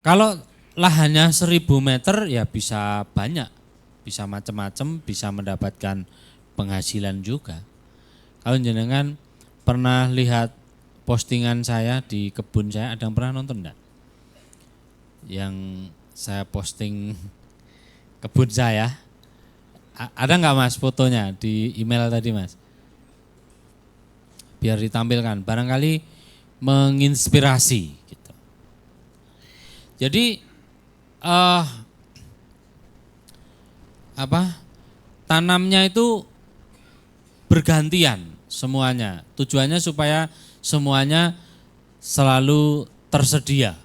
Kalau lahannya 1.000 meter ya bisa banyak, bisa macam-macam, bisa mendapatkan penghasilan juga. Kalau jenengan pernah lihat postingan saya di kebun saya, ada yang pernah nonton enggak? Yang saya posting kebun saya, ada nggak Mas fotonya di email tadi Mas? Biar ditampilkan, barangkali menginspirasi gitu. Jadi tanamnya itu bergantian semuanya. Tujuannya supaya semuanya selalu tersedia.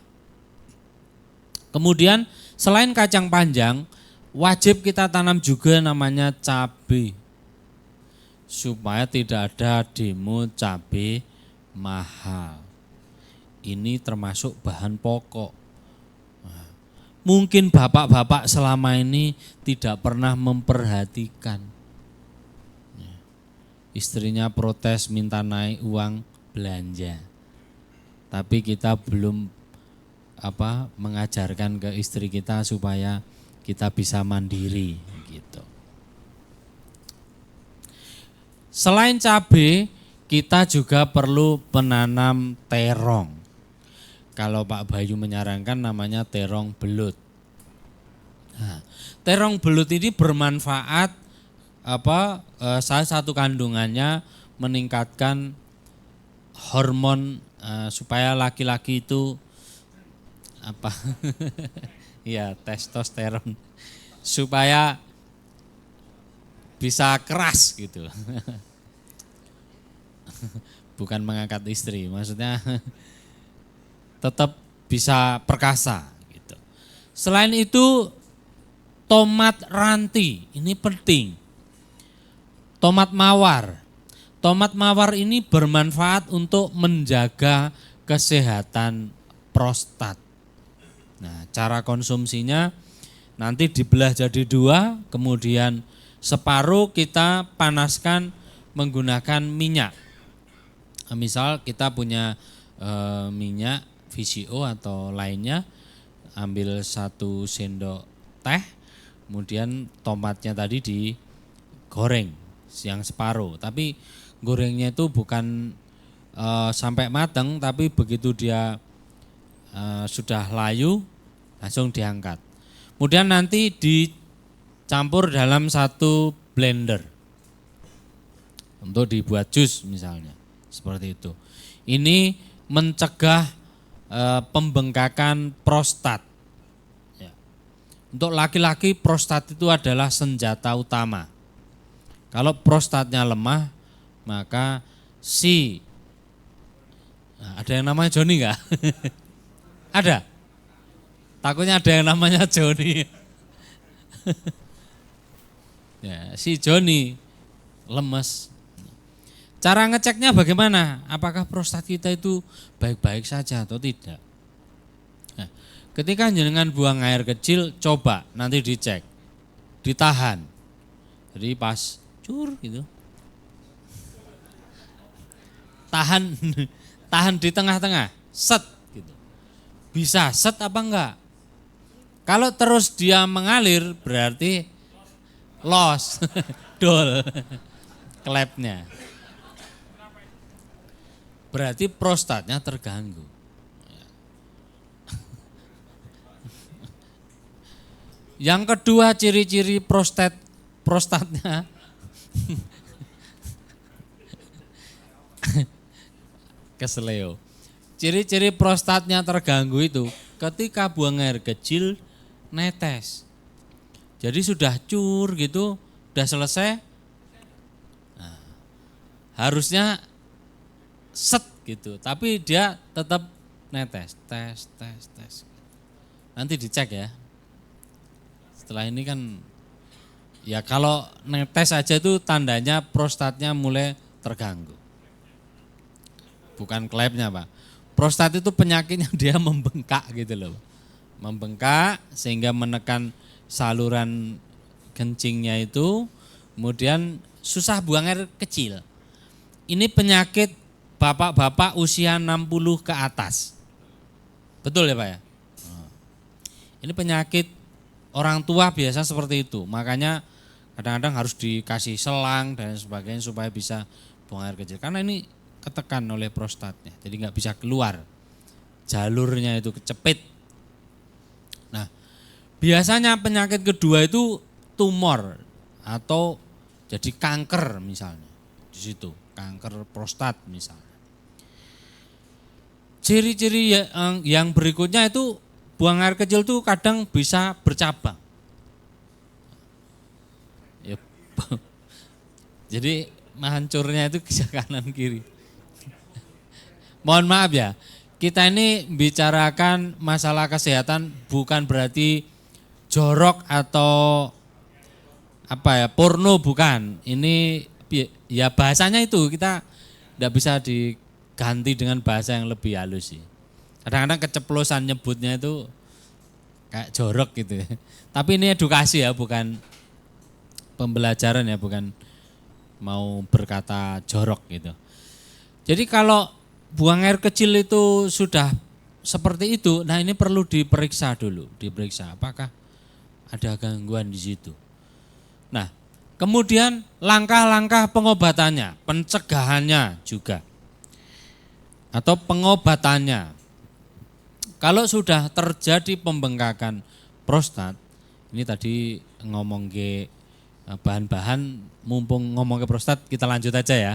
Kemudian selain kacang panjang, wajib kita tanam juga namanya cabai. Supaya tidak ada demo cabai mahal. Ini termasuk bahan pokok. Mungkin bapak-bapak selama ini tidak pernah memperhatikan. Istrinya protes minta naik uang belanja. Tapi kita belum mengajarkan ke istri kita supaya kita bisa mandiri gitu. Selain cabai, kita juga perlu menanam terong. Kalau Pak Bayu menyarankan namanya terong belut. Nah, terong belut ini bermanfaat salah satu kandungannya meningkatkan hormon supaya laki-laki itu ya testosteron supaya bisa keras gitu. Bukan mengangkat istri, maksudnya tetap bisa perkasa gitu. Selain itu tomat ranti, ini penting. Tomat mawar. Tomat mawar ini bermanfaat untuk menjaga kesehatan prostat. Nah, cara konsumsinya nanti dibelah jadi 2, kemudian separuh kita panaskan menggunakan minyak. Misal kita punya minyak VCO atau lainnya, ambil 1 sendok teh, kemudian tomatnya tadi digoreng yang separuh. Tapi gorengnya itu bukan sampai matang, tapi begitu dia sudah layu langsung diangkat. Kemudian nanti dicampur dalam 1 blender untuk dibuat jus misalnya, seperti itu. Ini mencegah pembengkakan prostat. Ya. Untuk laki-laki prostat itu adalah senjata utama. Kalau prostatnya lemah, maka ada yang namanya Joni enggak? Ada? Takutnya ada yang namanya Joni. Ya, si Joni lemes. Cara ngeceknya bagaimana? Apakah prostat kita itu baik-baik saja atau tidak? Nah, ketika jenengan buang air kecil, coba nanti dicek, ditahan. Jadi pas cur gitu, tahan di tengah-tengah, set gitu. Bisa set apa enggak? Kalau terus dia mengalir berarti los, dol, klepnya. Berarti prostatnya terganggu. Yang kedua ciri-ciri prostatnya keseleo. Ciri-ciri prostatnya terganggu itu ketika buang air kecil netes. Jadi sudah cur gitu, udah selesai. Nah, harusnya set gitu, tapi dia tetap netes, tes. Nanti dicek ya. Setelah ini kan ya kalau netes aja itu tandanya prostatnya mulai terganggu. Bukan klepnya Pak. Prostat itu penyakitnya dia membengkak gitu loh. Membengkak sehingga menekan saluran kencingnya itu, kemudian susah buang air kecil. Ini penyakit bapak-bapak usia 60 ke atas. Betul ya Pak ya? Ini penyakit orang tua biasa seperti itu. Makanya kadang-kadang harus dikasih selang dan sebagainya supaya bisa buang air kecil. Karena ini ketekan oleh prostatnya, jadi nggak bisa keluar. Jalurnya itu kecepit. Nah, biasanya penyakit kedua itu tumor atau jadi kanker misalnya. Di situ, kanker prostat misalnya. Ciri-ciri yang berikutnya itu buang air kecil itu kadang bisa bercabang. Ya, jadi hancurnya itu bisa kanan kiri. Mohon maaf ya, kita ini bicarakan masalah kesehatan bukan berarti jorok atau porno, bukan. Ini ya bahasanya itu kita tidak bisa diganti dengan bahasa yang lebih halus sih. Kadang-kadang keceplosan nyebutnya itu kayak jorok gitu. Tapi ini edukasi ya, bukan pembelajaran ya, bukan mau berkata jorok gitu. Jadi kalau buang air kecil itu sudah seperti itu, nah ini perlu diperiksa dulu, diperiksa apakah ada gangguan di situ. Nah, kemudian langkah-langkah pengobatannya, pencegahannya juga, atau pengobatannya. Kalau sudah terjadi pembengkakan prostat, ini tadi ngomong ke bahan-bahan, mumpung ngomong ke prostat kita lanjut aja ya.